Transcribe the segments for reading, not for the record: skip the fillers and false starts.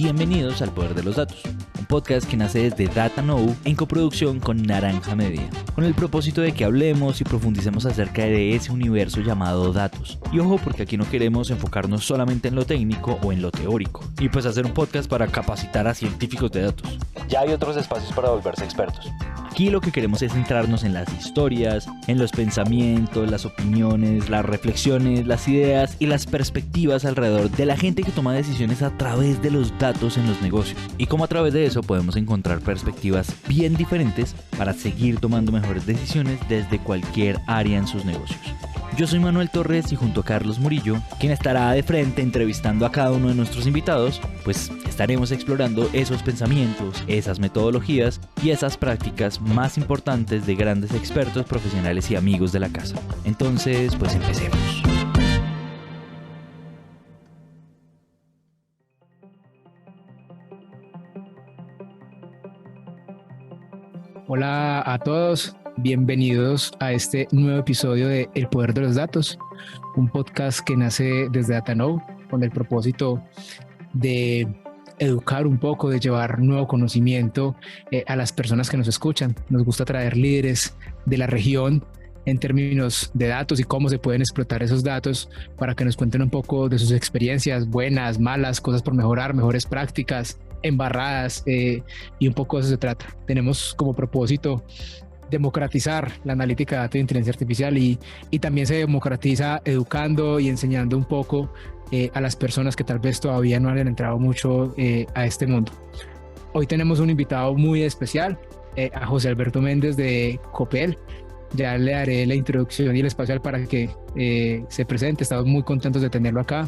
Bienvenidos al Poder de los Datos, un podcast que nace desde DataKnow en coproducción con Naranja Media, con el propósito de que hablemos y profundicemos acerca de ese universo llamado datos. Y ojo, porque aquí no queremos enfocarnos solamente en lo técnico o en lo teórico, y pues hacer un podcast para capacitar a científicos de datos. Ya hay otros espacios para volverse expertos. Aquí lo que queremos es centrarnos en las historias, en los pensamientos, las opiniones, las reflexiones, las ideas y las perspectivas alrededor de la gente que toma decisiones a través de los datos en los negocios. Y cómo a través de eso podemos encontrar perspectivas bien diferentes para seguir tomando mejores decisiones desde cualquier área en sus negocios. Yo soy Manuel Torres y junto a Carlos Murillo, quien estará de frente entrevistando a cada uno de nuestros invitados, pues estaremos explorando esos pensamientos, esas metodologías y esas prácticas más importantes de grandes expertos, profesionales y amigos de la casa. Entonces, pues empecemos. Hola a todos, bienvenidos a este nuevo episodio de El Poder de los Datos, un podcast que nace desde DataKnow con el propósito de educar un poco, de llevar nuevo conocimiento a las personas que nos escuchan. Nos gusta traer líderes de la región en términos de datos y cómo se pueden explotar esos datos para que nos cuenten un poco de sus experiencias, buenas, malas, cosas por mejorar, mejores prácticas, embarradas, y un poco de eso se trata. Tenemos como propósito democratizar la analítica de datos de inteligencia artificial y también se democratiza educando y enseñando un poco a las personas que tal vez todavía no hayan entrado mucho a este mundo. Hoy tenemos un invitado muy especial, a José Alberto Méndez de Copel. Ya le daré la introducción y el espacio para que se presente. Estamos muy contentos de tenerlo acá.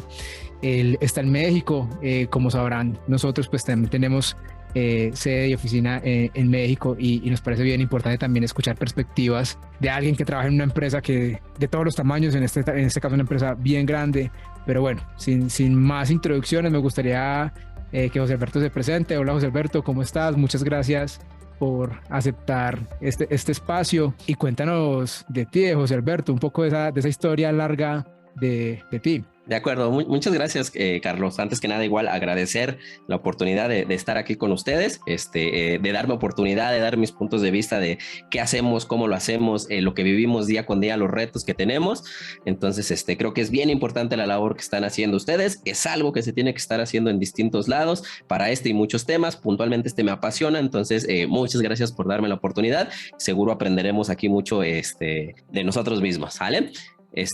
Él está en México, como sabrán, nosotros pues también tenemos sede y oficina en México y nos parece bien importante también escuchar perspectivas de alguien que trabaja en una empresa que de todos los tamaños, en este caso una empresa bien grande. Pero bueno, sin más introducciones, me gustaría que José Alberto se presente. Hola José Alberto, ¿cómo estás? Muchas gracias por aceptar este espacio y cuéntanos de ti, de José Alberto, un poco de esa historia larga de ti. De acuerdo, muchas gracias, Carlos. Antes que nada, igual agradecer la oportunidad de estar aquí con ustedes, de darme oportunidad, de dar mis puntos de vista de qué hacemos, cómo lo hacemos, lo que vivimos día con día, los retos que tenemos. Entonces, creo que es bien importante la labor que están haciendo ustedes. Es algo que se tiene que estar haciendo en distintos lados para y muchos temas. Puntualmente me apasiona. Entonces, muchas gracias por darme la oportunidad. Seguro aprenderemos aquí mucho de nosotros mismos, ¿sale?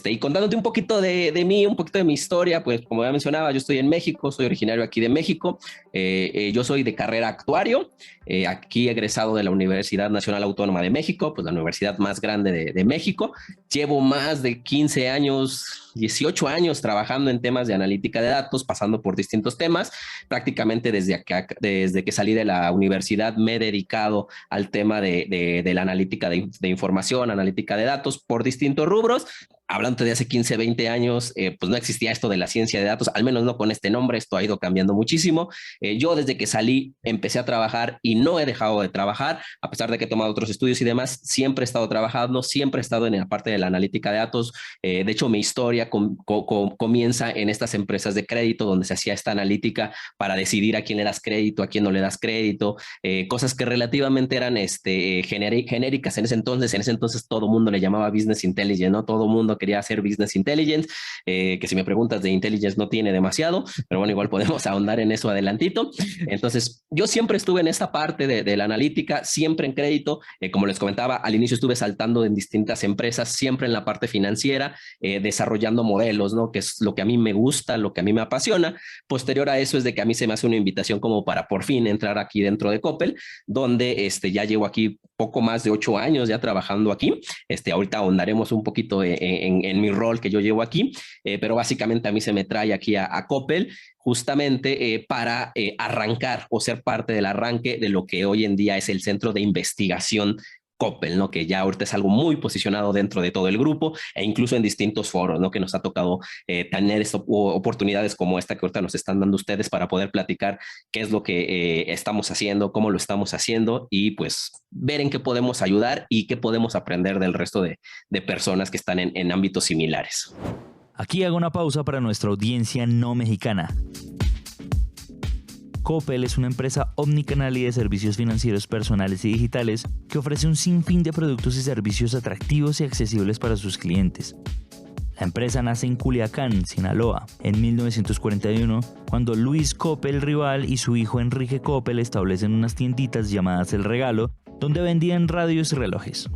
Y contándote un poquito de mí, un poquito de mi historia, pues como ya mencionaba, yo estoy en México, soy originario aquí de México. Yo soy de carrera actuario, aquí egresado de la Universidad Nacional Autónoma de México, pues la universidad más grande de México. Llevo más de 15 años, 18 años trabajando en temas de analítica de datos, pasando por distintos temas. Prácticamente desde que salí de la universidad me he dedicado al tema de la analítica de información, analítica de datos por distintos rubros. Hablando de hace 15, 20 años, pues no existía esto de la ciencia de datos, al menos no con este nombre. Esto ha ido cambiando muchísimo. Yo desde que salí empecé a trabajar y no he dejado de trabajar, a pesar de que he tomado otros estudios y demás. Siempre he estado trabajando, siempre he estado en la parte de la analítica de datos. De hecho, mi historia comienza en estas empresas de crédito donde se hacía esta analítica para decidir a quién le das crédito, a quién no le das crédito, cosas que relativamente eran genéricas en ese entonces. En ese entonces todo el mundo le llamaba Business Intelligence, ¿no? Todo el mundo quería hacer Business Intelligence, que si me preguntas de Intelligence no tiene demasiado, pero bueno, igual podemos ahondar en eso adelantito. Entonces, yo siempre estuve en esta parte de la analítica, siempre en crédito. Como les comentaba, al inicio estuve saltando en distintas empresas, siempre en la parte financiera, desarrollando modelos, ¿no? Que es lo que a mí me gusta, lo que a mí me apasiona. Posterior a eso es de que a mí se me hace una invitación como para por fin entrar aquí dentro de Copel, donde ya llevo aquí poco más de 8 años ya trabajando aquí. Ahorita ahondaremos un poquito en mi rol que yo llevo aquí, pero básicamente a mí se me trae aquí a Copel justamente para arrancar o ser parte del arranque de lo que hoy en día es el centro de investigación Copel, ¿no? Que ya ahorita es algo muy posicionado dentro de todo el grupo e incluso en distintos foros, ¿no? Que nos ha tocado tener oportunidades como esta que ahorita nos están dando ustedes para poder platicar qué es lo que estamos haciendo, cómo lo estamos haciendo y pues ver en qué podemos ayudar y qué podemos aprender del resto de personas que están en ámbitos similares. Aquí hago una pausa para nuestra audiencia no mexicana. Coppel es una empresa omnicanal y de servicios financieros personales y digitales que ofrece un sinfín de productos y servicios atractivos y accesibles para sus clientes. La empresa nace en Culiacán, Sinaloa, en 1941, cuando Luis Coppel Rival y su hijo Enrique Coppel establecen unas tienditas llamadas El Regalo, donde vendían radios y relojes.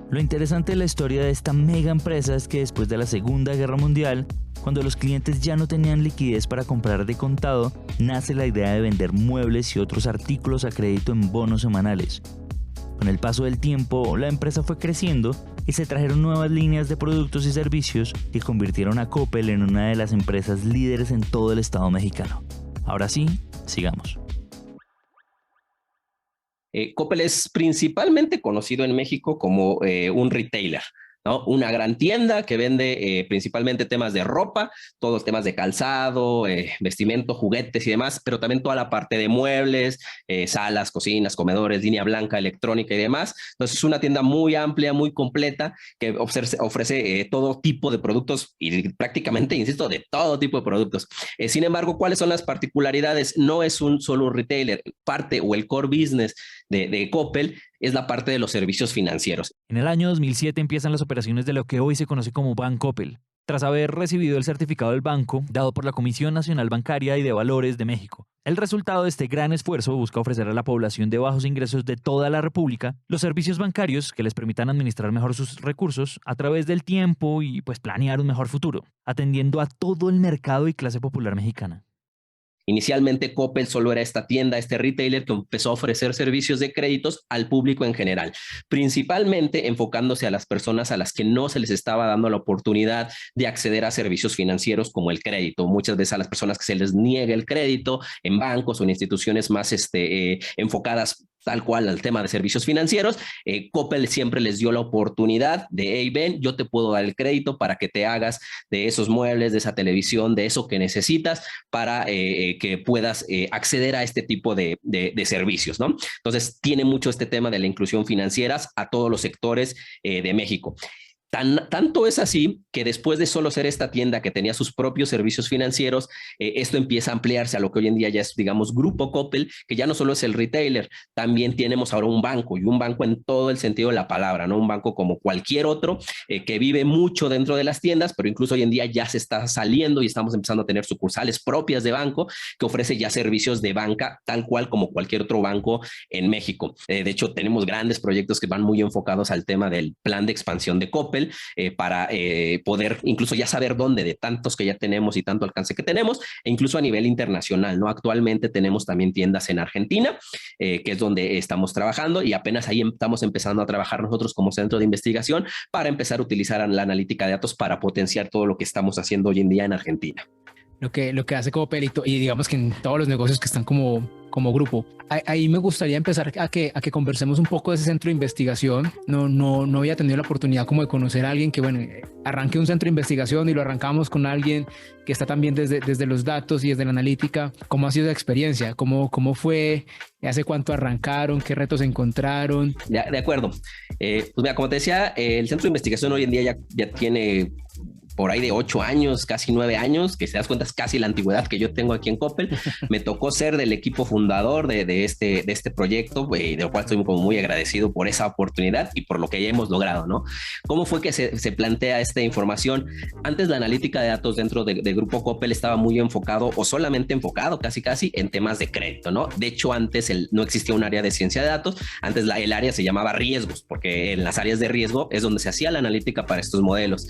Lo interesante de la historia de esta mega empresa es que después de la Segunda Guerra Mundial, cuando los clientes ya no tenían liquidez para comprar de contado, nace la idea de vender muebles y otros artículos a crédito en bonos semanales. Con el paso del tiempo, la empresa fue creciendo y se trajeron nuevas líneas de productos y servicios que convirtieron a Coppel en una de las empresas líderes en todo el estado mexicano. Ahora sí, sigamos. Coppel es principalmente conocido en México como un retailer, ¿no? Una gran tienda que vende principalmente temas de ropa, todos los temas de calzado, vestimento, juguetes y demás, pero también toda la parte de muebles, salas, cocinas, comedores, línea blanca, electrónica y demás. Entonces es una tienda muy amplia, muy completa, que ofrece todo tipo de productos y prácticamente, insisto, de todo tipo de productos. Sin embargo, ¿cuáles son las particularidades? No es un solo retailer, parte o el core business de Coppel es la parte de los servicios financieros. En el año 2007 empiezan las operaciones de lo que hoy se conoce como Bancoppel, tras haber recibido el certificado del banco dado por la Comisión Nacional Bancaria y de Valores de México. El resultado de este gran esfuerzo busca ofrecer a la población de bajos ingresos de toda la República los servicios bancarios que les permitan administrar mejor sus recursos a través del tiempo y planear un mejor futuro, atendiendo a todo el mercado y clase popular mexicana. Inicialmente Coppel solo era esta tienda, este retailer que empezó a ofrecer servicios de créditos al público en general, principalmente enfocándose a las personas a las que no se les estaba dando la oportunidad de acceder a servicios financieros como el crédito. Muchas veces a las personas que se les niega el crédito en bancos o en instituciones más enfocadas tal cual al tema de servicios financieros, Coppel siempre les dio la oportunidad de, hey, ven, yo te puedo dar el crédito para que te hagas de esos muebles, de esa televisión, de eso que necesitas para que puedas acceder a este tipo de servicios, ¿no? Entonces, tiene mucho este tema de la inclusión financiera a todos los sectores de México. Tanto es así que después de solo ser esta tienda que tenía sus propios servicios financieros, esto empieza a ampliarse a lo que hoy en día ya es, digamos, Grupo Coppel, que ya no solo es el retailer, también tenemos ahora un banco, y un banco en todo el sentido de la palabra, ¿no? Un banco como cualquier otro, que vive mucho dentro de las tiendas, pero incluso hoy en día ya se está saliendo y estamos empezando a tener sucursales propias de banco que ofrece ya servicios de banca tal cual como cualquier otro banco en México. De hecho, tenemos grandes proyectos que van muy enfocados al tema del plan de expansión de Coppel, para poder incluso ya saber dónde de tantos que ya tenemos y tanto alcance que tenemos, e incluso a nivel internacional, ¿no? Actualmente tenemos también tiendas en Argentina, que es donde estamos trabajando, y apenas ahí estamos empezando a trabajar nosotros como centro de investigación para empezar a utilizar la analítica de datos para potenciar todo lo que estamos haciendo hoy en día en Argentina. Lo que hace Coppel y digamos que en todos los negocios que están como grupo. Ahí me gustaría empezar a que conversemos un poco de ese centro de investigación. No había tenido la oportunidad como de conocer a alguien que, bueno, arranque un centro de investigación y lo arrancamos con alguien que está también desde los datos y desde la analítica. ¿Cómo ha sido la experiencia? ¿Cómo fue? ¿Hace cuánto arrancaron? ¿Qué retos encontraron? De acuerdo. Pues mira, como te decía, el centro de investigación hoy en día ya tiene por ahí de 8 años, casi 9 años, que se das cuenta es casi la antigüedad que yo tengo aquí en Coppel. Me tocó ser del equipo fundador de este proyecto, de lo cual estoy como muy agradecido por esa oportunidad y por lo que ya hemos logrado, ¿no? ¿Cómo fue que se plantea esta información? Antes la analítica de datos dentro de Grupo Coppel estaba muy enfocado o solamente enfocado casi en temas de crédito, ¿no? De hecho, antes no existía un área de ciencia de datos, antes el área se llamaba riesgos, porque en las áreas de riesgo es donde se hacía la analítica para estos modelos.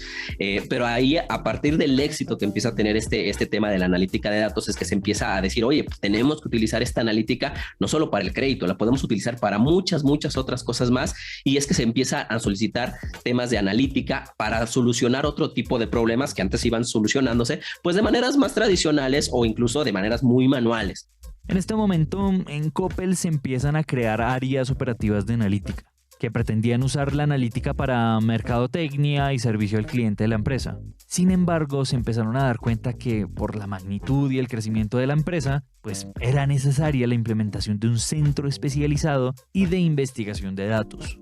Pero ahí, a partir del éxito que empieza a tener este tema de la analítica de datos, es que se empieza a decir, oye, pues tenemos que utilizar esta analítica no solo para el crédito, la podemos utilizar para muchas otras cosas más, y es que se empieza a solicitar temas de analítica para solucionar otro tipo de problemas que antes iban solucionándose pues de maneras más tradicionales o incluso de maneras muy manuales. En este momento, en Coppel se empiezan a crear áreas operativas de analítica que pretendían usar la analítica para mercadotecnia y servicio al cliente de la empresa. Sin embargo, se empezaron a dar cuenta que por la magnitud y el crecimiento de la empresa, pues era necesaria la implementación de un centro especializado y de investigación de datos.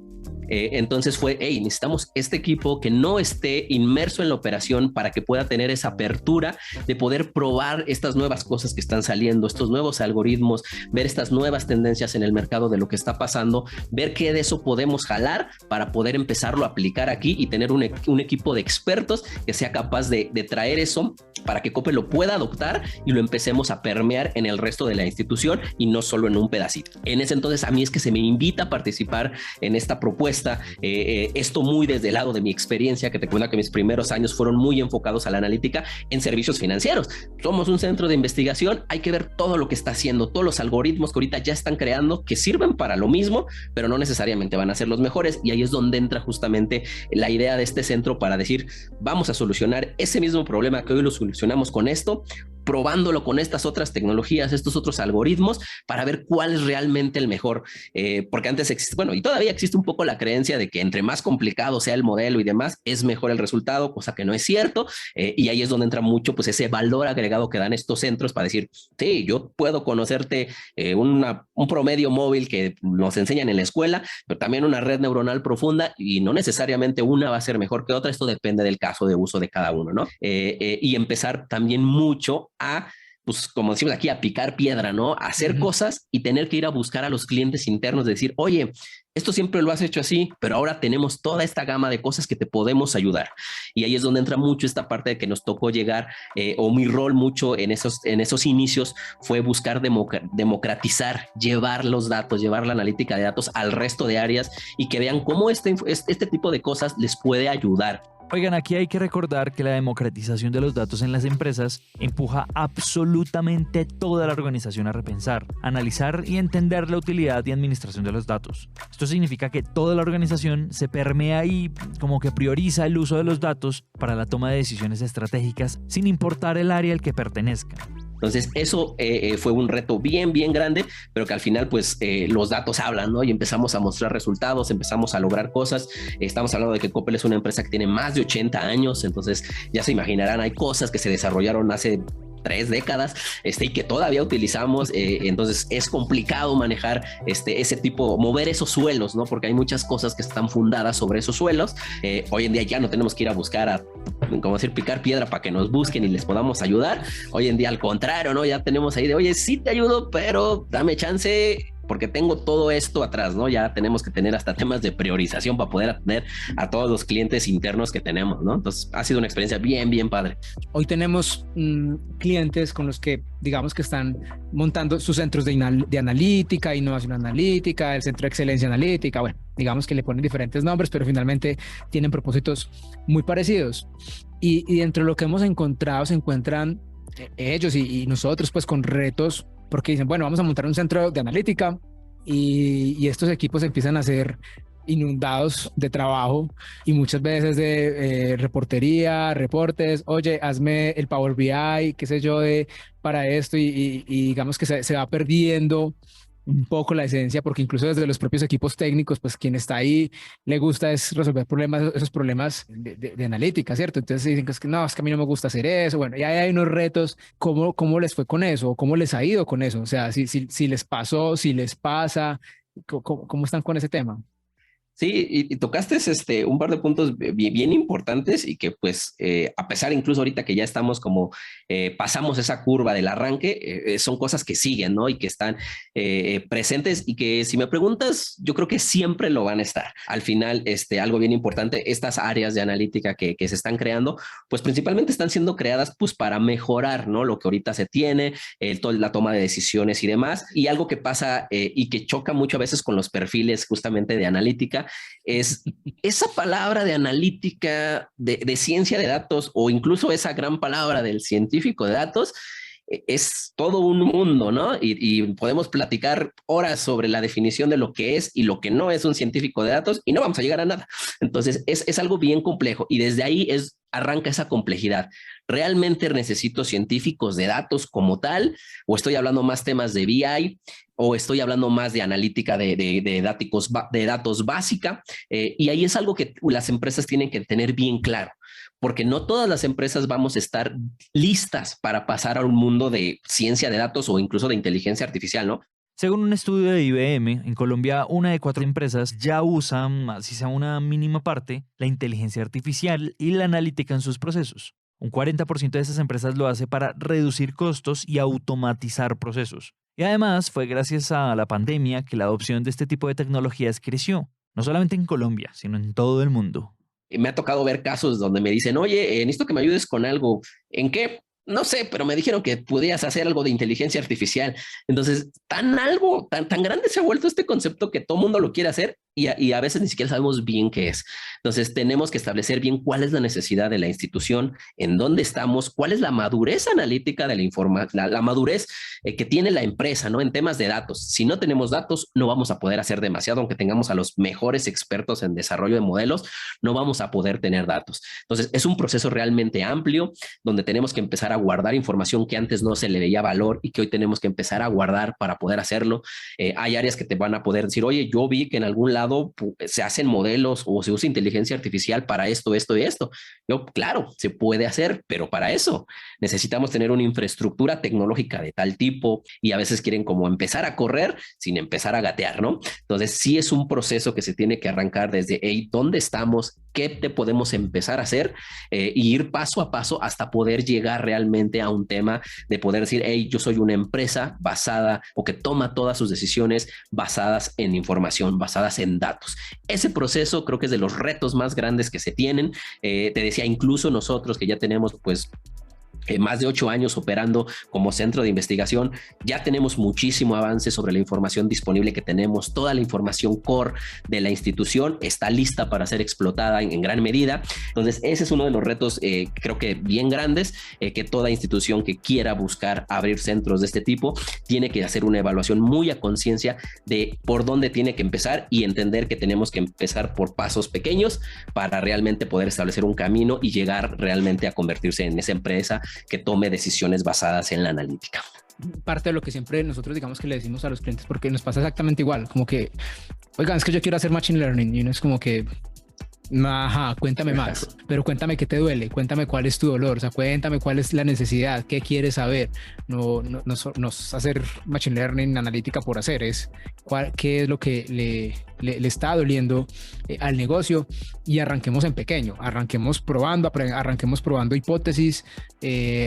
Entonces fue, hey, necesitamos este equipo que no esté inmerso en la operación para que pueda tener esa apertura de poder probar estas nuevas cosas que están saliendo, estos nuevos algoritmos, ver estas nuevas tendencias en el mercado de lo que está pasando, ver qué de eso podemos jalar para poder empezarlo a aplicar aquí y tener un equipo de expertos que sea capaz de traer eso para que Coppel lo pueda adoptar y lo empecemos a permear en el resto de la institución y no solo en un pedacito. En ese entonces a mí es que se me invita a participar en esta propuesta. Esto muy desde el lado de mi experiencia, que te cuento que mis primeros años fueron muy enfocados a la analítica en servicios financieros. Somos un centro de investigación, hay que ver todo lo que está haciendo, todos los algoritmos que ahorita ya están creando, que sirven para lo mismo, pero no necesariamente van a ser los mejores, y ahí es donde entra justamente la idea de este centro para decir, vamos a solucionar ese mismo problema que hoy lo solucionamos con esto, probándolo con estas otras tecnologías, estos otros algoritmos, para ver cuál es realmente el mejor. Porque antes existe, bueno, y todavía existe un poco la creencia de que entre más complicado sea el modelo y demás, es mejor el resultado, cosa que no es cierto. Y ahí es donde entra mucho pues ese valor agregado que dan estos centros para decir, sí, yo puedo conocerte un promedio móvil que nos enseñan en la escuela, pero también una red neuronal profunda, y no necesariamente una va a ser mejor que otra. Esto depende del caso de uso de cada uno, ¿no? Y empezar también mucho a, pues como decimos aquí, a picar piedra, ¿no? A hacer cosas y tener que ir a buscar a los clientes internos, de decir, oye, esto siempre lo has hecho así, pero ahora tenemos toda esta gama de cosas que te podemos ayudar. Y ahí es donde entra mucho esta parte de que nos tocó llegar, o mi rol mucho en esos inicios fue buscar democratizar, llevar los datos, llevar la analítica de datos al resto de áreas y que vean cómo este tipo de cosas les puede ayudar. Oigan, aquí hay que recordar que la democratización de los datos en las empresas empuja absolutamente toda la organización a repensar, analizar y entender la utilidad y administración de los datos. Esto significa que toda la organización se permea y como que prioriza el uso de los datos para la toma de decisiones estratégicas sin importar el área al que pertenezcan. Entonces eso fue un reto bien, bien grande, pero que al final pues los datos hablan, ¿no? Y empezamos a mostrar resultados, empezamos a lograr cosas. Estamos hablando de que Coppel es una empresa que tiene más de 80 años, entonces ya se imaginarán, hay cosas que se desarrollaron hace 3 décadas y que todavía utilizamos, entonces es complicado manejar ese tipo, mover esos suelos, ¿no? Porque hay muchas cosas que están fundadas sobre esos suelos. Hoy en día ya no tenemos que ir a buscar como decir, picar piedra para que nos busquen y les podamos ayudar. Hoy en día al contrario, ¿no? Ya tenemos ahí de, oye, sí te ayudo, pero dame chance porque tengo todo esto atrás, ¿no? Ya tenemos que tener hasta temas de priorización para poder atender a todos los clientes internos que tenemos, ¿no? Entonces ha sido una experiencia bien, bien padre. Hoy tenemos clientes con los que digamos que están montando sus centros de analítica, innovación analítica, el centro de excelencia analítica, bueno, digamos que le ponen diferentes nombres, pero finalmente tienen propósitos muy parecidos. Y dentro de lo que hemos encontrado se encuentran ellos y nosotros pues con retos, porque dicen, bueno, vamos a montar un centro de analítica y estos equipos empiezan a ser inundados de trabajo y muchas veces de reportería, reportes, oye, hazme el Power BI, qué sé yo, para esto y digamos que se va perdiendo un poco la esencia, porque incluso desde los propios equipos técnicos, pues quien está ahí le gusta es resolver problemas, esos problemas de analítica, ¿cierto? Entonces dicen que es que no, es que a mí no me gusta hacer eso. Bueno, ya hay unos retos. ¿Cómo les fue con eso? ¿Cómo les ha ido con eso? O sea, si les pasó, si les pasa, ¿cómo están con ese tema? Sí, y tocaste un par de puntos bien, bien importantes y que pues a pesar incluso ahorita que ya estamos como pasamos esa curva del arranque, son cosas que siguen, ¿no? Y que están presentes y que si me preguntas, yo creo que siempre lo van a estar. Al final, algo bien importante, estas áreas de analítica que se están creando, pues principalmente están siendo creadas pues para mejorar, ¿no? Lo que ahorita se tiene, la toma de decisiones y demás. Y algo que pasa y que choca mucho a veces con los perfiles justamente de analítica, es esa palabra de analítica, de ciencia de datos, o incluso esa gran palabra del científico de datos, es todo un mundo, ¿no? Y podemos platicar horas sobre la definición de lo que es y lo que no es un científico de datos y no vamos a llegar a nada. Entonces es algo bien complejo y desde ahí arranca esa complejidad. ¿Realmente necesito científicos de datos como tal? ¿O estoy hablando más temas de BI? ¿O estoy hablando más de analítica de datos básica? Y ahí es algo que las empresas tienen que tener bien claro, porque no todas las empresas vamos a estar listas para pasar a un mundo de ciencia de datos o incluso de inteligencia artificial, ¿no? Según un estudio de IBM, en Colombia 1 de 4 empresas ya usan, así sea una mínima parte, la inteligencia artificial y la analítica en sus procesos. Un 40% de esas empresas lo hace para reducir costos y automatizar procesos. Y además fue gracias a la pandemia que la adopción de este tipo de tecnologías creció, no solamente en Colombia, sino en todo el mundo. Me ha tocado ver casos donde me dicen, oye, necesito que me ayudes con algo. ¿En qué? No sé, pero me dijeron que podías hacer algo de inteligencia artificial. Entonces, tan grande se ha vuelto este concepto que todo mundo lo quiere hacer y a veces ni siquiera sabemos bien qué es. Entonces, tenemos que establecer bien cuál es la necesidad de la institución, en dónde estamos, cuál es la madurez analítica de la información, la madurez que tiene la empresa, ¿no? En temas de datos. Si no tenemos datos, no vamos a poder hacer demasiado, aunque tengamos a los mejores expertos en desarrollo de modelos, no vamos a poder tener datos. Entonces, es un proceso realmente amplio donde tenemos que empezar a guardar información que antes no se le veía valor y que hoy tenemos que empezar a guardar para poder hacerlo. Hay áreas que te van a poder decir, oye, yo vi que en algún lado se hacen modelos o se usa inteligencia artificial para esto, esto y esto. Yo, claro, se puede hacer, pero para eso necesitamos tener una infraestructura tecnológica de tal tipo y a veces quieren como empezar a correr sin empezar a gatear, ¿no? Entonces sí es un proceso que se tiene que arrancar desde, hey, ¿dónde estamos? ¿Qué te podemos empezar a hacer? Y ir paso a paso hasta poder llegar realmente a un tema de poder decir, hey, yo soy una empresa basada o que toma todas sus decisiones basadas en información, basadas en datos. Ese proceso creo que es de los retos más grandes que se tienen. Te decía, incluso nosotros que ya tenemos pues más de 8 años operando como centro de investigación, ya tenemos muchísimo avance sobre la información disponible que tenemos. Toda la información core de la institución está lista para ser explotada en gran medida. Entonces, ese es uno de los retos, creo que bien grandes, que toda institución que quiera buscar abrir centros de este tipo tiene que hacer una evaluación muy a conciencia de por dónde tiene que empezar y entender que tenemos que empezar por pasos pequeños para realmente poder establecer un camino y llegar realmente a convertirse en esa empresa que tome decisiones basadas en la analítica. Parte de lo que siempre nosotros digamos que le decimos a los clientes, porque nos pasa exactamente igual, como que, oigan, es que yo quiero hacer machine learning y uno es como que, ajá, cuéntame más, pero cuéntame qué te duele, cuéntame cuál es tu dolor, o sea, cuéntame cuál es la necesidad, qué quieres saber. No hacer machine learning analítica por hacer, es qué es lo que le está doliendo al negocio, y arranquemos en pequeño, arranquemos probando hipótesis,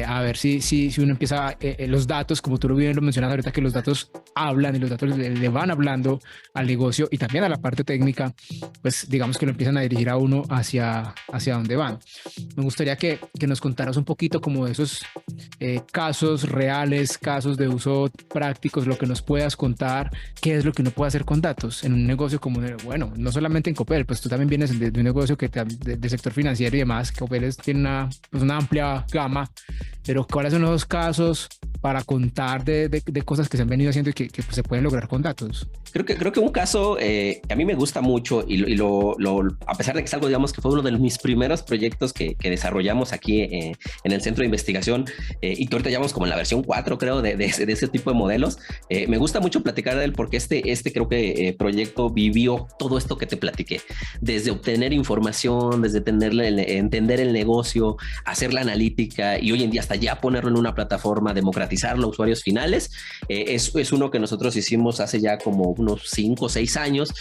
a ver si uno empieza los datos, como tú bien lo mencionas ahorita, que los datos hablan y los datos le van hablando al negocio y también a la parte técnica, pues digamos que lo empiezan a dirigir a uno hacia dónde van. Me gustaría que nos contaras un poquito como de esos casos reales, casos de uso prácticos, lo que nos puedas contar, qué es lo que uno puede hacer con datos en un negocio como, bueno, no solamente en Copel, pues tú también vienes de un negocio de sector financiero y demás. Copel tiene una amplia gama, pero ¿cuáles son los casos para contar de cosas que se han venido haciendo y que pues, se pueden lograr con datos? Creo que un caso que a mí me gusta mucho y a pesar de que es algo, digamos, que fue uno de mis primeros proyectos que desarrollamos aquí en el centro de investigación y que ahorita llamamos como en la versión 4, creo, de ese tipo de modelos. Me gusta mucho platicar de él porque este creo que proyecto vivió todo esto que te platiqué, desde obtener información, desde entender el negocio, hacer la analítica y hoy en día hasta ya ponerlo en una plataforma, democratizarlo a usuarios finales. Es uno que nosotros hicimos hace ya como unos 5 o 6 años,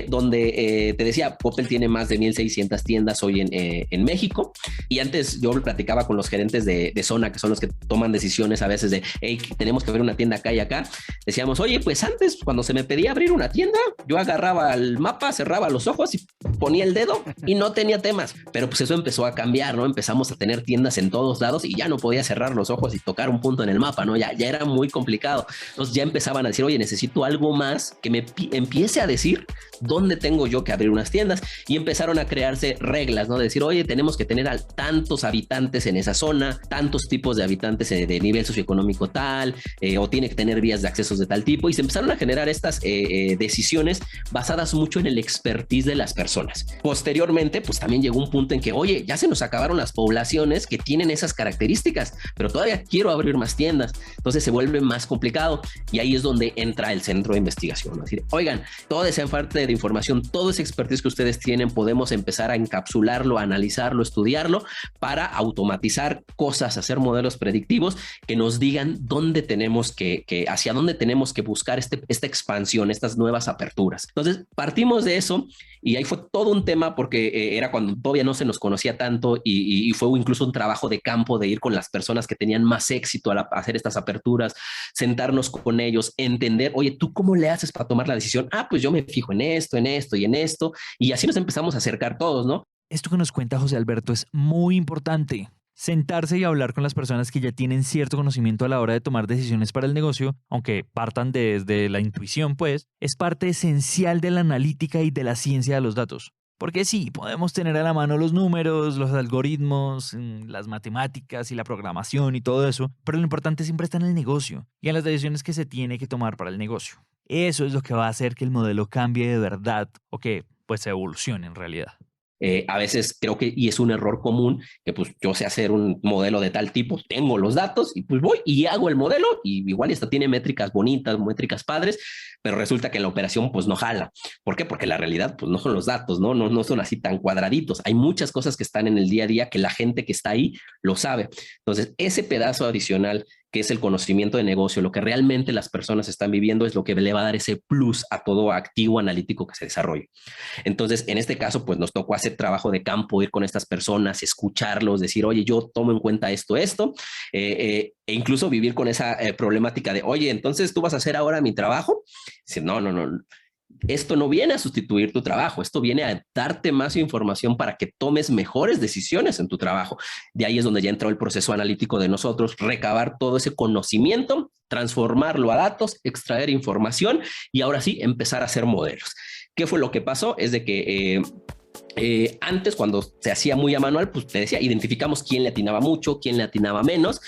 donde te decía, Copel tiene más de 1,600 tiendas hoy en México, y antes yo platicaba con los gerentes de zona, que son los que toman decisiones a veces de, hey, tenemos que abrir una tienda acá y acá. Decíamos, oye, pues antes cuando se me pedía abrir una tienda, yo agarraba el mapa, cerraba los ojos y ponía el dedo y no tenía temas, pero pues eso empezó a cambiar, ¿no? Empezamos a tener tiendas en todos lados y ya no podía cerrar los ojos y tocar un punto en el mapa, ¿no? Ya era muy complicado. Entonces ya empezaban a decir, oye, necesito algo más que me empiece a decir dónde tengo yo que abrir unas tiendas, y empezaron a crearse reglas, ¿no? De decir, oye, tenemos que tener a tantos habitantes en esa zona, tantos tipos de habitantes de nivel socioeconómico tal, o tiene que tener vías de accesos de tal tipo, y se empezaron a generar estas decisiones basadas mucho en el expertise de las personas. Posteriormente, pues también llegó un punto en que, oye, ya se nos acabaron las poblaciones que tienen esas características, pero todavía quiero abrir más tiendas. personas. Entonces se vuelve más complicado y ahí es donde entra el centro de investigación, ¿no? Es decir, oigan, toda esa parte de información, todo ese expertise que ustedes tienen, podemos empezar a encapsularlo, a analizarlo, estudiarlo para automatizar cosas, hacer modelos predictivos que nos digan dónde tenemos hacia dónde tenemos que buscar esta expansión, estas nuevas aperturas. Entonces partimos de eso y ahí fue todo un tema porque era cuando todavía no se nos conocía tanto y fue incluso un trabajo de campo de ir con las personas que tenían más éxito a hacer estas aperturas, sentarnos con ellos, entender, oye, ¿tú cómo le haces para tomar la decisión? Pues yo me fijo en esto y en esto, y así nos empezamos a acercar todos, ¿no? Esto que nos cuenta José Alberto es muy importante. Sentarse y hablar con las personas que ya tienen cierto conocimiento a la hora de tomar decisiones para el negocio, aunque partan desde la intuición, pues, es parte esencial de la analítica y de la ciencia de los datos. Porque sí, podemos tener a la mano los números, los algoritmos, las matemáticas y la programación y todo eso, pero lo importante siempre está en el negocio y en las decisiones que se tiene que tomar para el negocio. Eso es lo que va a hacer que el modelo cambie de verdad o que pues evolucione en realidad. A veces creo que, y es un error común, que pues yo sé hacer un modelo de tal tipo, tengo los datos y pues voy y hago el modelo y igual esta tiene métricas bonitas, métricas padres, pero resulta que la operación pues no jala. ¿Por qué? Porque la realidad pues no son los datos, no son así tan cuadraditos. Hay muchas cosas que están en el día a día que la gente que está ahí lo sabe. Entonces ese pedazo adicional que es el conocimiento de negocio, lo que realmente las personas están viviendo es lo que le va a dar ese plus a todo activo analítico que se desarrolle. Entonces, en este caso, pues nos tocó hacer trabajo de campo, ir con estas personas, escucharlos, decir, oye, yo tomo en cuenta esto, e incluso vivir con esa problemática de, oye, entonces tú vas a hacer ahora mi trabajo. Dice, no. Esto no viene a sustituir tu trabajo, esto viene a darte más información para que tomes mejores decisiones en tu trabajo. De ahí es donde ya entró el proceso analítico de nosotros, recabar todo ese conocimiento, transformarlo a datos, extraer información y ahora sí empezar a hacer modelos. ¿Qué fue lo que pasó? Es de que antes, cuando se hacía muy a manual, pues te decía, identificamos quién le atinaba mucho, quién le atinaba menos,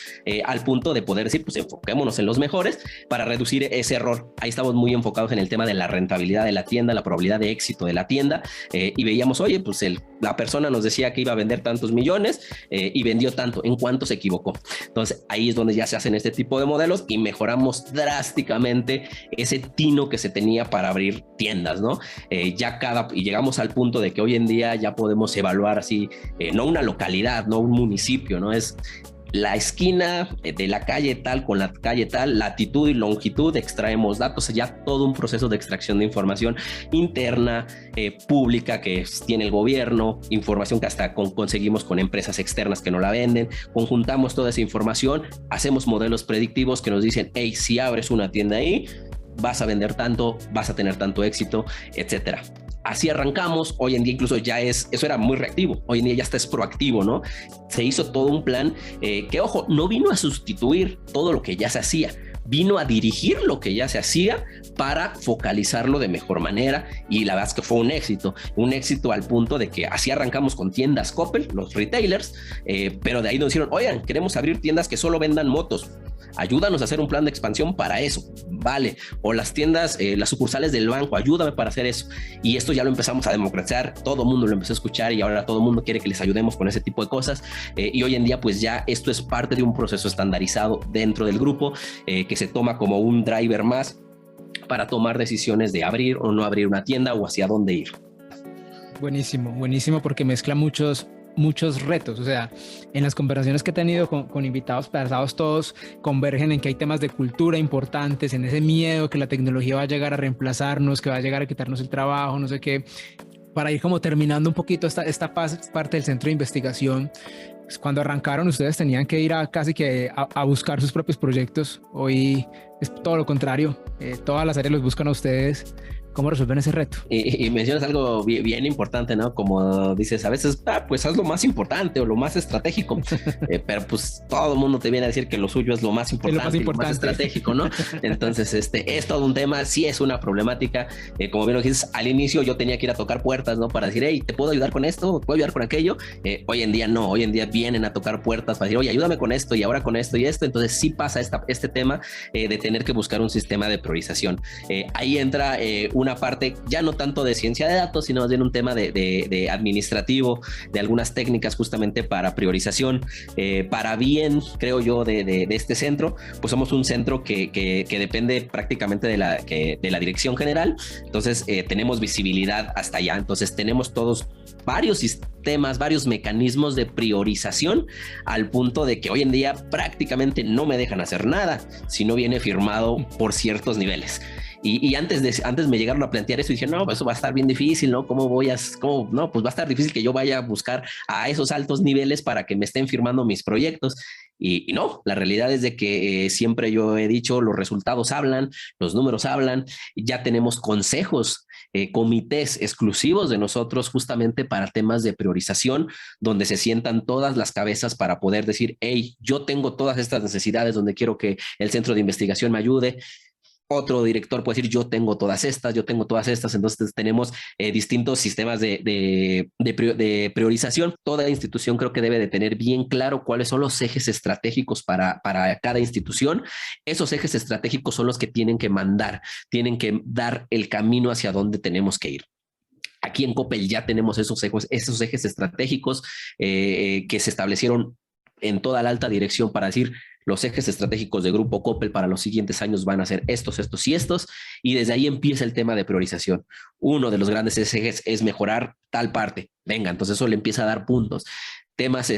al punto de poder decir, pues enfoquémonos en los mejores para reducir ese error. Ahí estamos muy enfocados en el tema de la rentabilidad de la tienda, la probabilidad de éxito de la tienda, y veíamos, oye, pues la persona nos decía que iba a vender tantos millones y vendió tanto, ¿en cuánto se equivocó? Entonces ahí es donde ya se hacen este tipo de modelos y mejoramos drásticamente ese tino que se tenía para abrir tiendas, ¿no? Y llegamos al punto de que hoy en día ya podemos evaluar así, no una localidad, no un municipio, no es la esquina de la calle tal con la calle tal, latitud y longitud, extraemos datos, ya todo un proceso de extracción de información interna, pública que tiene el gobierno, información que hasta conseguimos con empresas externas que no la venden, conjuntamos toda esa información, hacemos modelos predictivos que nos dicen, hey, si abres una tienda ahí, vas a vender tanto, vas a tener tanto éxito, etcétera. Así arrancamos. Hoy en día incluso eso era muy reactivo, hoy en día ya está es proactivo, ¿no? Se hizo todo un plan que, ojo, no vino a sustituir todo lo que ya se hacía, vino a dirigir lo que ya se hacía para focalizarlo de mejor manera y la verdad es que fue un éxito al punto de que así arrancamos con tiendas Coppel, los retailers, pero de ahí nos dijeron, oigan, queremos abrir tiendas que solo vendan motos. Ayúdanos a hacer un plan de expansión para eso, vale, o las tiendas, las sucursales del banco, ayúdame para hacer eso, y esto ya lo empezamos a democratizar, todo el mundo lo empezó a escuchar y ahora todo el mundo quiere que les ayudemos con ese tipo de cosas, y hoy en día pues ya esto es parte de un proceso estandarizado dentro del grupo, que se toma como un driver más para tomar decisiones de abrir o no abrir una tienda o hacia dónde ir. Buenísimo porque mezcla muchos retos, o sea, en las conversaciones que he tenido con invitados pasados, todos convergen en que hay temas de cultura importantes, en ese miedo que la tecnología va a llegar a reemplazarnos, que va a llegar a quitarnos el trabajo, no sé qué. Para ir como terminando un poquito esta parte del centro de investigación, pues cuando arrancaron ustedes tenían que ir casi que a buscar sus propios proyectos. Hoy es todo lo contrario, todas las áreas los buscan a ustedes. ¿Cómo resuelven ese reto? Y mencionas algo bien importante, ¿no? Como dices, a veces, pues haz lo más importante o lo más estratégico, pero pues todo el mundo te viene a decir que lo suyo es lo más importante, lo más estratégico, ¿no? Entonces, es todo un tema, sí es una problemática. Como bien lo dices, al inicio yo tenía que ir a tocar puertas, ¿no? Para decir, hey, ¿te puedo ayudar con esto? ¿Te puedo ayudar con aquello? Hoy en día no, hoy en día vienen a tocar puertas para decir, oye, ayúdame con esto y ahora con esto y esto. Entonces sí pasa este tema de tener que buscar un sistema de priorización. Ahí entra una una parte ya no tanto de ciencia de datos, sino más bien un tema de administrativo, de algunas técnicas justamente para priorización, para bien, creo yo, de este centro. Pues somos un centro que depende prácticamente de la dirección general, entonces tenemos visibilidad hasta allá, entonces tenemos todos varios sistemas, varios mecanismos de priorización, al punto de que hoy en día prácticamente no me dejan hacer nada si no viene firmado por ciertos niveles. Y antes me llegaron a plantear eso y dije, no, pues eso va a estar bien difícil, ¿no? No, pues va a estar difícil que yo vaya a buscar a esos altos niveles para que me estén firmando mis proyectos. Y no, la realidad es de que siempre yo he dicho, los resultados hablan, los números hablan, ya tenemos consejos, comités exclusivos de nosotros justamente para temas de priorización, donde se sientan todas las cabezas para poder decir, hey, yo tengo todas estas necesidades donde quiero que el centro de investigación me ayude. Otro director puede decir, yo tengo todas estas, entonces tenemos distintos sistemas de priorización. Toda institución creo que debe de tener bien claro cuáles son los ejes estratégicos para cada institución. Esos ejes estratégicos son los que tienen que mandar, tienen que dar el camino hacia dónde tenemos que ir. Aquí en Coppel ya tenemos esos ejes estratégicos que se establecieron en toda la alta dirección para decir, los ejes estratégicos de Grupo Coppel para los siguientes años van a ser estos, estos y estos, y desde ahí empieza el tema de priorización. Uno de los grandes ejes es mejorar tal parte. Venga, entonces eso le empieza a dar puntos. Temas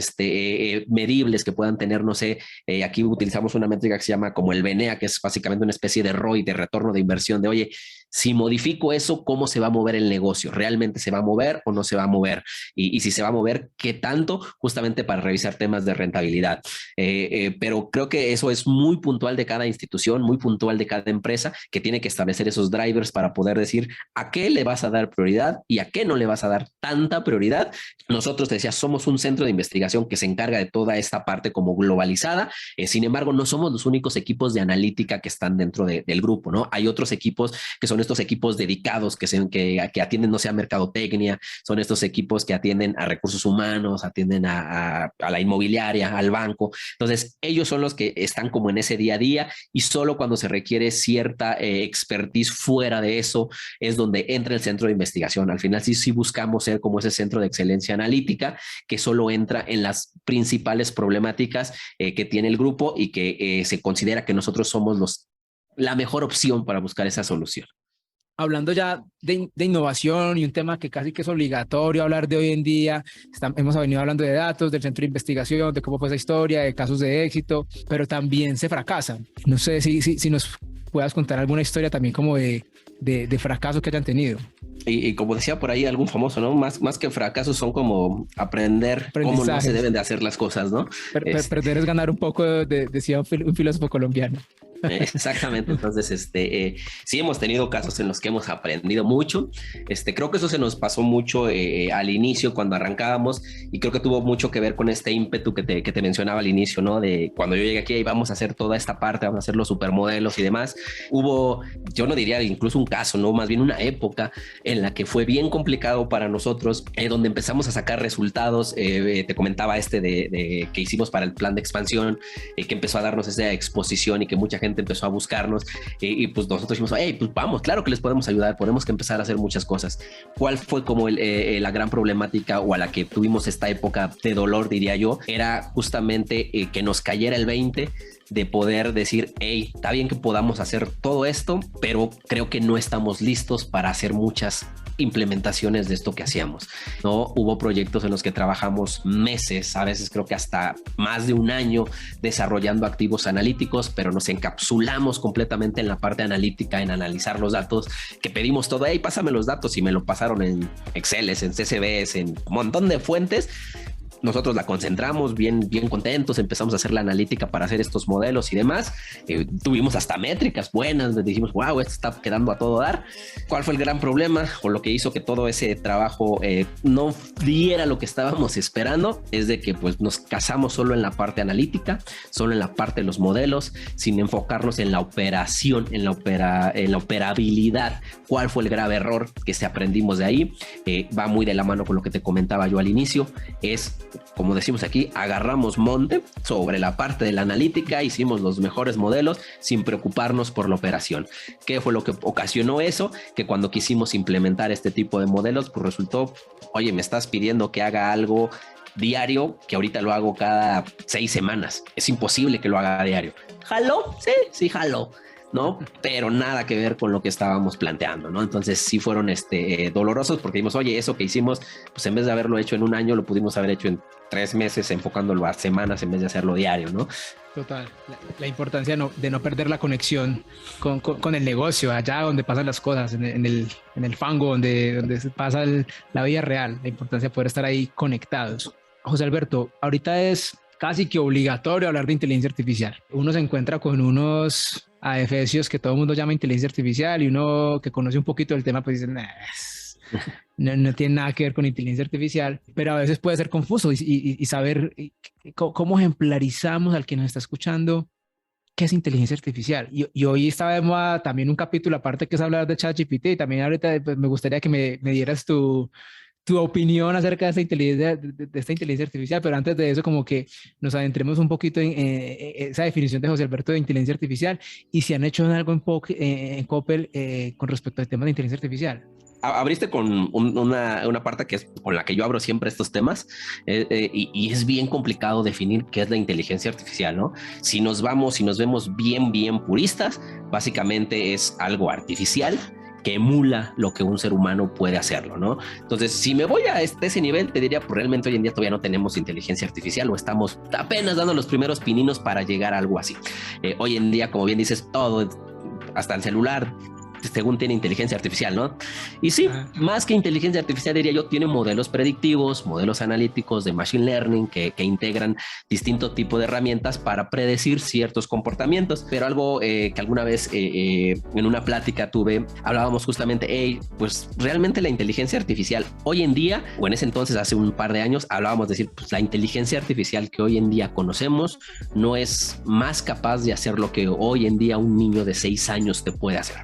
medibles que puedan tener, no sé, aquí utilizamos una métrica que se llama como el BNEA, que es básicamente una especie de ROI, de retorno de inversión, de oye, si modifico eso, ¿cómo se va a mover el negocio? ¿Realmente se va a mover o no se va a mover? Y si se va a mover, ¿qué tanto? Justamente para revisar temas de rentabilidad. Pero creo que eso es muy puntual de cada institución, muy puntual de cada empresa, que tiene que establecer esos drivers para poder decir a qué le vas a dar prioridad y a qué no le vas a dar tanta prioridad. Nosotros, te decía, somos un centro de investigación que se encarga de toda esta parte como globalizada. Sin embargo, no somos los únicos equipos de analítica que están dentro del grupo, ¿no? Hay otros equipos que son estos equipos dedicados que atienden, no sé, a mercadotecnia, son estos equipos que atienden a recursos humanos, atienden a la inmobiliaria, al banco. Entonces, ellos son los que están como en ese día a día, y solo cuando se requiere cierta expertise fuera de eso es donde entra el centro de investigación. Al final sí buscamos ser como ese centro de excelencia analítica que solo entra en las principales problemáticas que tiene el grupo y que se considera que nosotros somos la mejor opción para buscar esa solución. Hablando ya de innovación y un tema que casi que es obligatorio hablar de hoy en día, hemos venido hablando de datos, del centro de investigación, de cómo fue esa historia, de casos de éxito, pero también se fracasan. No sé si nos puedas contar alguna historia también como de fracasos que hayan tenido. Y como decía por ahí algún famoso, ¿no? Más que fracasos son como aprender cómo no se deben de hacer las cosas, ¿no? Perder es ganar un poco, decía un filósofo colombiano. Exactamente, entonces sí hemos tenido casos en los que hemos aprendido mucho. Creo que eso se nos pasó mucho al inicio cuando arrancábamos, y creo que tuvo mucho que ver con este ímpetu que te mencionaba al inicio, ¿no? De cuando yo llegué aquí y vamos a hacer toda esta parte, vamos a hacer los supermodelos y demás. Hubo, yo no diría incluso un caso, ¿no? Más bien una época en la que fue bien complicado para nosotros, donde empezamos a sacar resultados. Te comentaba que hicimos para el plan de expansión, que empezó a darnos esa exposición y que mucha gente empezó a buscarnos, y pues nosotros dijimos, hey, pues vamos, claro que les podemos ayudar, podemos que empezar a hacer muchas cosas. ¿Cuál fue como la gran problemática o a la que tuvimos esta época de dolor, diría yo? Era justamente que nos cayera el 20 de poder decir, hey, está bien que podamos hacer todo esto, pero creo que no estamos listos para hacer muchas implementaciones de esto que hacíamos, ¿no? Hubo proyectos en los que trabajamos meses, a veces creo que hasta más de un año desarrollando activos analíticos, pero nos encapsulamos completamente en la parte analítica, en analizar los datos, que pedimos todo, hey, pásame los datos, y me lo pasaron en Excel, en CSVs, en un montón de fuentes. Nosotros la concentramos bien contentos, empezamos a hacer la analítica para hacer estos modelos y demás. Tuvimos hasta métricas buenas, dijimos, wow, esto está quedando a todo dar. ¿Cuál fue el gran problema o lo que hizo que todo ese trabajo no diera lo que estábamos esperando? Es de que pues nos casamos solo en la parte analítica, solo en la parte de los modelos, sin enfocarnos en la operación, en la operabilidad. ¿Cuál fue el grave error que aprendimos de ahí? Va muy de la mano con lo que te comentaba yo al inicio, es como decimos aquí, agarramos monte sobre la parte de la analítica, hicimos los mejores modelos sin preocuparnos por la operación. ¿Qué fue lo que ocasionó eso? Que cuando quisimos implementar este tipo de modelos, pues resultó, oye, me estás pidiendo que haga algo diario, que ahorita lo hago cada 6 semanas. Es imposible que lo haga diario. ¿Jaló? Sí, jaló, ¿no? Pero nada que ver con lo que estábamos planteando, ¿no? Entonces sí fueron dolorosos porque dijimos, oye, eso que hicimos, pues en vez de haberlo hecho en un año, lo pudimos haber hecho en 3 meses, enfocándolo a semanas en vez de hacerlo diario, ¿no? Total, la importancia de no perder la conexión con el negocio, allá donde pasan las cosas, en el fango, donde se pasa la vida real, la importancia de poder estar ahí conectados. José Alberto, ahorita es casi que obligatorio hablar de inteligencia artificial. Uno se encuentra con unos adefesios que todo el mundo llama inteligencia artificial y uno que conoce un poquito del tema pues dice, no tiene nada que ver con inteligencia artificial, pero a veces puede ser confuso y saber cómo ejemplarizamos al que nos está escuchando qué es inteligencia artificial. Y hoy estaba de moda también un capítulo aparte que es hablar de ChatGPT y también ahorita pues, me gustaría que me dieras tu opinión acerca de esta inteligencia artificial, pero antes de eso como que nos adentremos un poquito en esa definición de José Alberto de inteligencia artificial y si han hecho algo en Coppel con respecto al tema de inteligencia artificial. Abriste con una parte que es con la que yo abro siempre estos temas y es bien complicado definir qué es la inteligencia artificial, ¿no? Si nos vemos bien puristas, básicamente es algo artificial que emula lo que un ser humano puede hacerlo, ¿no? Entonces, si me voy a ese nivel, te diría, pues realmente hoy en día todavía no tenemos inteligencia artificial o estamos apenas dando los primeros pininos para llegar a algo así. Hoy en día, como bien dices, todo, hasta el celular, según tiene inteligencia artificial, ¿no? Y sí, más que inteligencia artificial, diría yo, tiene modelos predictivos, modelos analíticos de machine learning que integran distinto tipo de herramientas para predecir ciertos comportamientos. Pero algo que alguna vez en una plática tuve, hablábamos justamente, pues realmente la inteligencia artificial hoy en día, o en ese entonces hace un par de años, hablábamos de decir, pues la inteligencia artificial que hoy en día conocemos no es más capaz de hacer lo que hoy en día un niño de 6 años te puede hacer.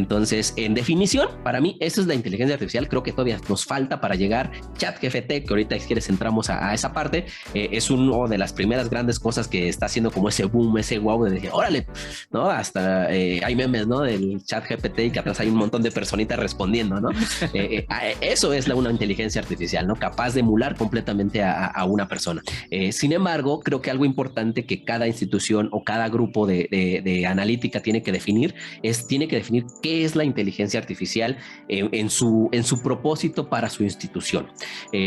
Entonces, en definición, para mí, eso es la inteligencia artificial. Creo que todavía nos falta para llegar. ChatGPT, que ahorita si quieres entramos a esa parte, es una de las primeras grandes cosas que está haciendo como ese boom, ese wow de decir, órale, ¿no? Hasta hay memes, ¿no? Del ChatGPT y que atrás hay un montón de personitas respondiendo, ¿no? Eso es una inteligencia artificial, ¿no? Capaz de emular completamente a una persona. Sin embargo, creo que algo importante que cada institución o cada grupo de analítica tiene que definir qué es la inteligencia artificial en su propósito para su institución.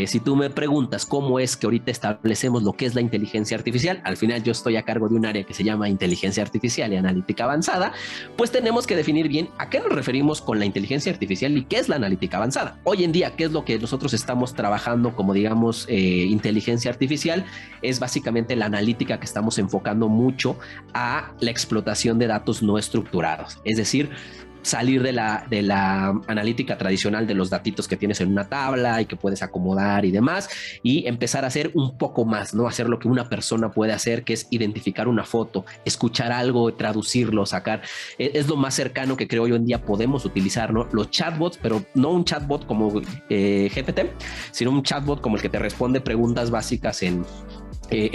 Si tú me preguntas cómo es que ahorita establecemos lo que es la inteligencia artificial, al final yo estoy a cargo de un área que se llama inteligencia artificial y analítica avanzada, pues tenemos que definir bien a qué nos referimos con la inteligencia artificial y qué es la analítica avanzada. Hoy en día, ¿qué es lo que nosotros estamos trabajando como digamos inteligencia artificial? Es básicamente la analítica que estamos enfocando mucho a la explotación de datos no estructurados, es decir, salir de la analítica tradicional de los datitos que tienes en una tabla y que puedes acomodar y demás y empezar a hacer un poco más, ¿no? Hacer lo que una persona puede hacer, que es identificar una foto, escuchar algo, traducirlo, sacar. Es lo más cercano que creo hoy en día podemos utilizar, ¿no? Los chatbots, pero no un chatbot como GPT, sino un chatbot como el que te responde preguntas básicas en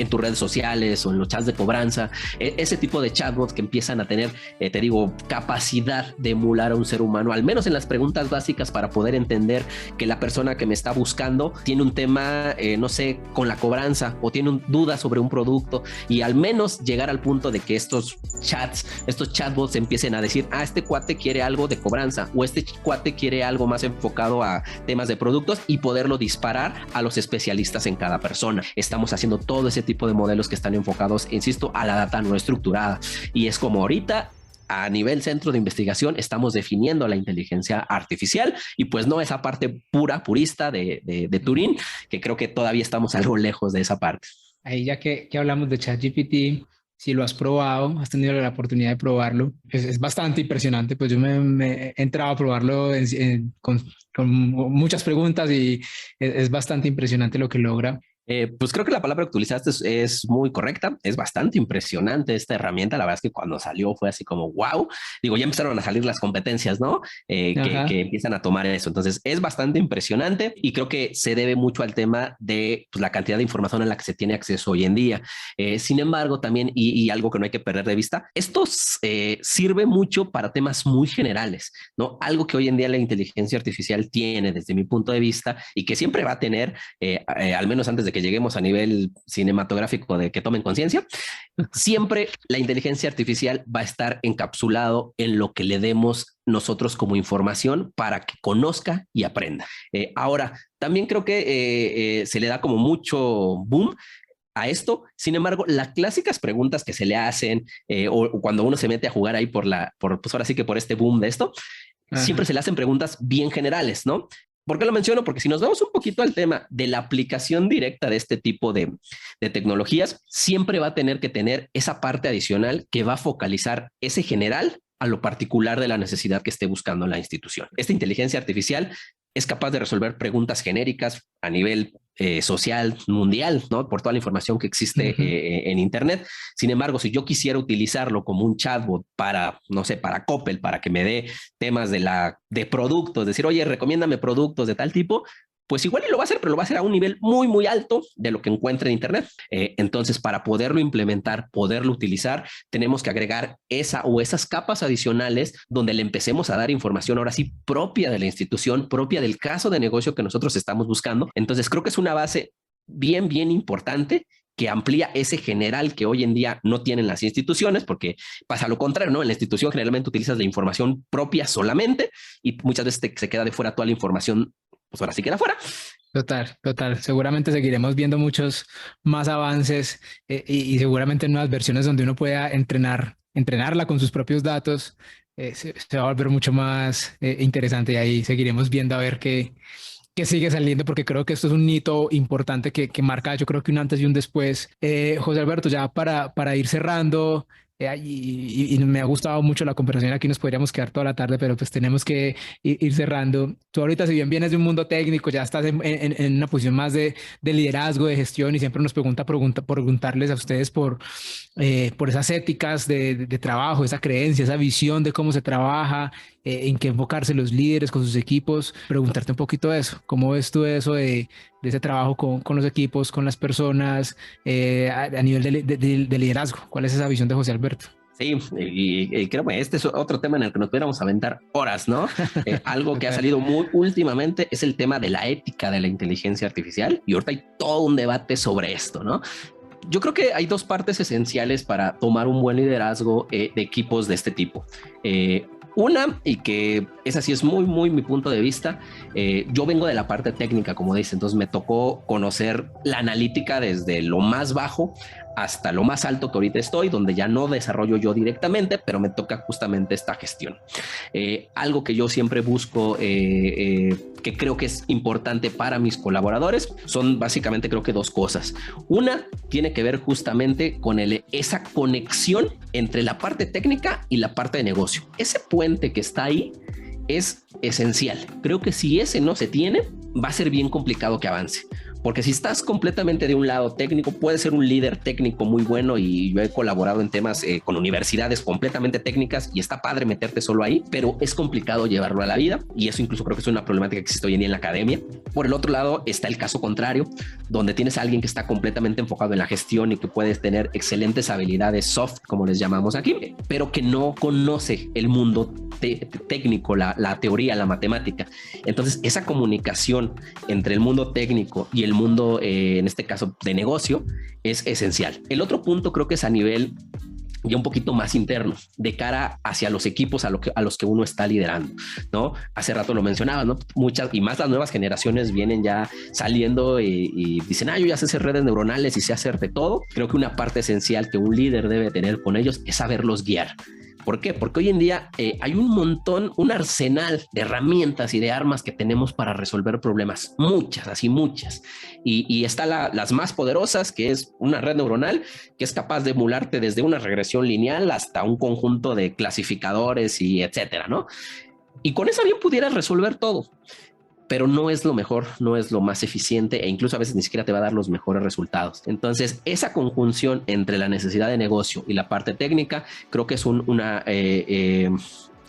tus redes sociales o en los chats de cobranza, ese tipo de chatbots que empiezan a tener, te digo, capacidad de emular a un ser humano, al menos en las preguntas básicas para poder entender que la persona que me está buscando tiene un tema, no sé, con la cobranza o tiene dudas sobre un producto y al menos llegar al punto de que estos chatbots empiecen a decir, este cuate quiere algo de cobranza o este cuate quiere algo más enfocado a temas de productos y poderlo disparar a los especialistas en cada persona. Estamos haciendo todo ese tipo de modelos que están enfocados, insisto, a la data no estructurada y es como ahorita a nivel centro de investigación estamos definiendo la inteligencia artificial y pues no esa parte purista de Turing, que creo que todavía estamos algo lejos de esa parte. Ahí ya que hablamos de ChatGPT, si lo has probado, has tenido la oportunidad de probarlo, es bastante impresionante, pues yo me he entrado a probarlo con muchas preguntas y es bastante impresionante lo que logra. Pues creo que la palabra que utilizaste es muy correcta, es bastante impresionante esta herramienta, la verdad es que cuando salió fue así como wow, digo, ya empezaron a salir las competencias, ¿no? Que Ajá. empiezan a tomar eso, entonces es bastante impresionante y creo que se debe mucho al tema de pues, la cantidad de información a la que se tiene acceso hoy en día. Sin embargo, también, y algo que no hay que perder de vista, esto sirve mucho para temas muy generales, ¿no? Algo que hoy en día la inteligencia artificial tiene desde mi punto de vista y que siempre va a tener, al menos antes de que lleguemos a nivel cinematográfico de que tomen conciencia, siempre la inteligencia artificial va a estar encapsulado en lo que le demos nosotros como información para que conozca y aprenda. Ahora, también creo que se le da como mucho boom a esto. Sin embargo, las clásicas preguntas que se le hacen o cuando uno se mete a jugar ahí pues ahora sí que por este boom de esto, siempre Ajá. se le hacen preguntas bien generales, ¿no? ¿Por qué lo menciono? Porque si nos vamos un poquito al tema de la aplicación directa de este tipo de tecnologías, siempre va a tener que tener esa parte adicional que va a focalizar ese general a lo particular de la necesidad que esté buscando la institución. Esta inteligencia artificial es capaz de resolver preguntas genéricas a nivel social, mundial, ¿no? Por toda la información que existe Ujú. en Internet. Sin embargo, si yo quisiera utilizarlo como un chatbot para, no sé, para Coppel, para que me dé temas de productos, decir, oye, recomiéndame productos de tal tipo, pues igual y lo va a hacer, pero lo va a hacer a un nivel muy, muy alto de lo que encuentre en Internet. Entonces, para poderlo implementar, poderlo utilizar, tenemos que agregar esa o esas capas adicionales donde le empecemos a dar información ahora sí propia de la institución, propia del caso de negocio que nosotros estamos buscando. Entonces, creo que es una base bien, bien importante que amplía ese general que hoy en día no tienen las instituciones, porque pasa lo contrario, ¿no? En la institución generalmente utilizas la información propia solamente y muchas veces se queda de fuera toda la información, pues ahora sí queda fuera. Total, total. Seguramente seguiremos viendo muchos más avances y seguramente nuevas versiones donde uno pueda entrenarla con sus propios datos. Se va a volver mucho más interesante y ahí seguiremos viendo a ver qué sigue saliendo porque creo que esto es un hito importante que marca yo creo que un antes y un después. José Alberto, ya para ir cerrando, y me ha gustado mucho la conversación, aquí nos podríamos quedar toda la tarde, pero pues tenemos que ir cerrando. Tú ahorita, si bien vienes de un mundo técnico, ya estás en una posición más de liderazgo, de gestión, y siempre nos preguntarles a ustedes por esas éticas de trabajo, esa creencia, esa visión de cómo se trabaja, en qué enfocarse los líderes con sus equipos, preguntarte un poquito de eso. ¿Cómo ves tú eso de ese trabajo con los equipos, con las personas, a nivel de liderazgo? ¿Cuál es esa visión de José Alberto? Sí, y creo que este es otro tema en el que nos pudiéramos aventar horas, ¿no? Algo que ha Total. salido muy últimamente es el tema de la ética de la inteligencia artificial y ahorita hay todo un debate sobre esto, ¿no? Yo creo que hay dos partes esenciales para tomar un buen liderazgo de equipos de este tipo. Una, y que esa sí es muy, muy mi punto de vista, yo vengo de la parte técnica, como dice, entonces me tocó conocer la analítica desde lo más bajo hasta lo más alto que ahorita estoy, donde ya no desarrollo yo directamente, pero me toca justamente esta gestión. Algo que yo siempre busco, que creo que es importante para mis colaboradores, son básicamente creo que dos cosas. Una tiene que ver justamente con esa conexión entre la parte técnica y la parte de negocio. Ese puente que está ahí es esencial. Creo que si ese no se tiene, va a ser bien complicado que avance. Porque si estás completamente de un lado técnico, puedes ser un líder técnico muy bueno y yo he colaborado en temas con universidades completamente técnicas y está padre meterte solo ahí, pero es complicado llevarlo a la vida y eso incluso creo que es una problemática que existe hoy en día en la academia. Por el otro lado está el caso contrario, donde tienes a alguien que está completamente enfocado en la gestión y que puedes tener excelentes habilidades soft, como les llamamos aquí, pero que no conoce el mundo técnico, la teoría, la matemática. Entonces, esa comunicación entre el mundo técnico y el mundo, en este caso, de negocio, es esencial. El otro punto creo que es a nivel ya un poquito más interno, de cara hacia los equipos a los que uno está liderando, ¿no? Hace rato lo mencionaba, ¿no? Muchas, y más las nuevas generaciones vienen ya saliendo y dicen, yo ya sé hacer redes neuronales y sé hacer de todo. Creo que una parte esencial que un líder debe tener con ellos es saberlos guiar. ¿Por qué? Porque hoy en día hay un montón, un arsenal de herramientas y de armas que tenemos para resolver problemas, muchas, así muchas. Y está las más poderosas, que es una red neuronal, que es capaz de emularte desde una regresión lineal hasta un conjunto de clasificadores y etcétera, ¿no? Y con eso bien pudieras resolver todo. pero no es lo mejor, no es lo más eficiente e incluso a veces ni siquiera te va a dar los mejores resultados. Entonces, esa conjunción entre la necesidad de negocio y la parte técnica creo que es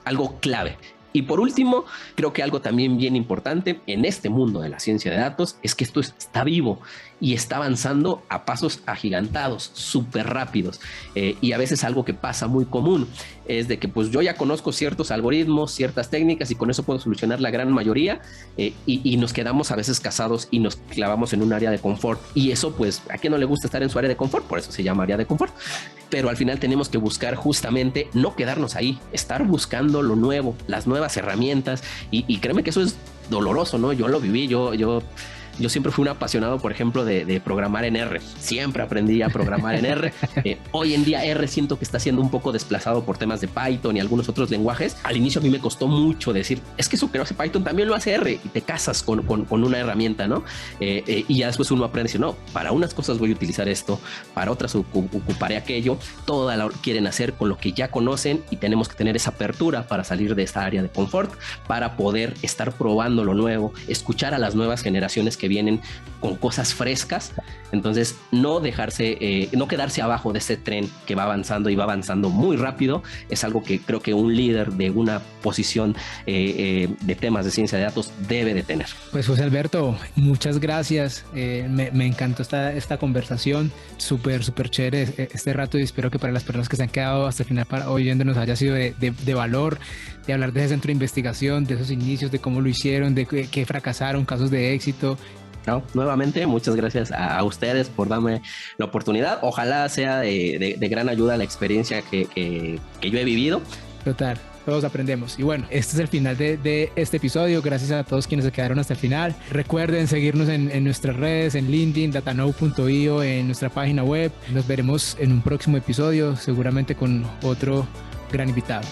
algo clave. Y por último, creo que algo también bien importante en este mundo de la ciencia de datos es que esto está vivo y está avanzando a pasos agigantados, súper rápidos. Y a veces algo que pasa muy común es de que pues yo ya conozco ciertos algoritmos, ciertas técnicas y con eso puedo solucionar la gran mayoría y nos quedamos a veces casados y nos clavamos en un área de confort. Y eso pues a quién no le gusta estar en su área de confort, por eso se llama área de confort. Pero al final tenemos que buscar justamente no quedarnos ahí, estar buscando lo nuevo, las nuevas herramientas y créeme que eso es doloroso, ¿no? Yo lo viví, yo siempre fui un apasionado, por ejemplo, de programar en R. Siempre aprendí a programar en R. Hoy en día R siento que está siendo un poco desplazado por temas de Python y algunos otros lenguajes. Al inicio a mí me costó mucho decir, es que eso que no hace Python también lo hace R y te casas con una herramienta, ¿no? Y ya después uno aprende y dice, no, para unas cosas voy a utilizar esto, para otras ocuparé aquello. Todo lo quieren hacer con lo que ya conocen y tenemos que tener esa apertura para salir de esta área de confort, para poder estar probando lo nuevo, escuchar a las nuevas generaciones que vienen con cosas frescas. Entonces no quedarse abajo de ese tren que va avanzando y va avanzando muy rápido es algo que creo que un líder de una posición de temas de ciencia de datos debe de tener. Pues José Alberto, muchas gracias. Me encantó esta conversación, súper chévere este rato y espero que para las personas que se han quedado hasta el final oyéndonos haya sido de valor, de hablar de ese centro de investigación, de esos inicios, de cómo lo hicieron, de que fracasaron, casos de éxito. No, nuevamente, muchas gracias a ustedes por darme la oportunidad. Ojalá sea de gran ayuda la experiencia que yo he vivido. Total, todos aprendemos. Y bueno, este es el final de este episodio. Gracias a todos quienes se quedaron hasta el final. Recuerden seguirnos en nuestras redes, en LinkedIn, datanow.io, en nuestra página web. Nos veremos en un próximo episodio, seguramente con otro gran invitado.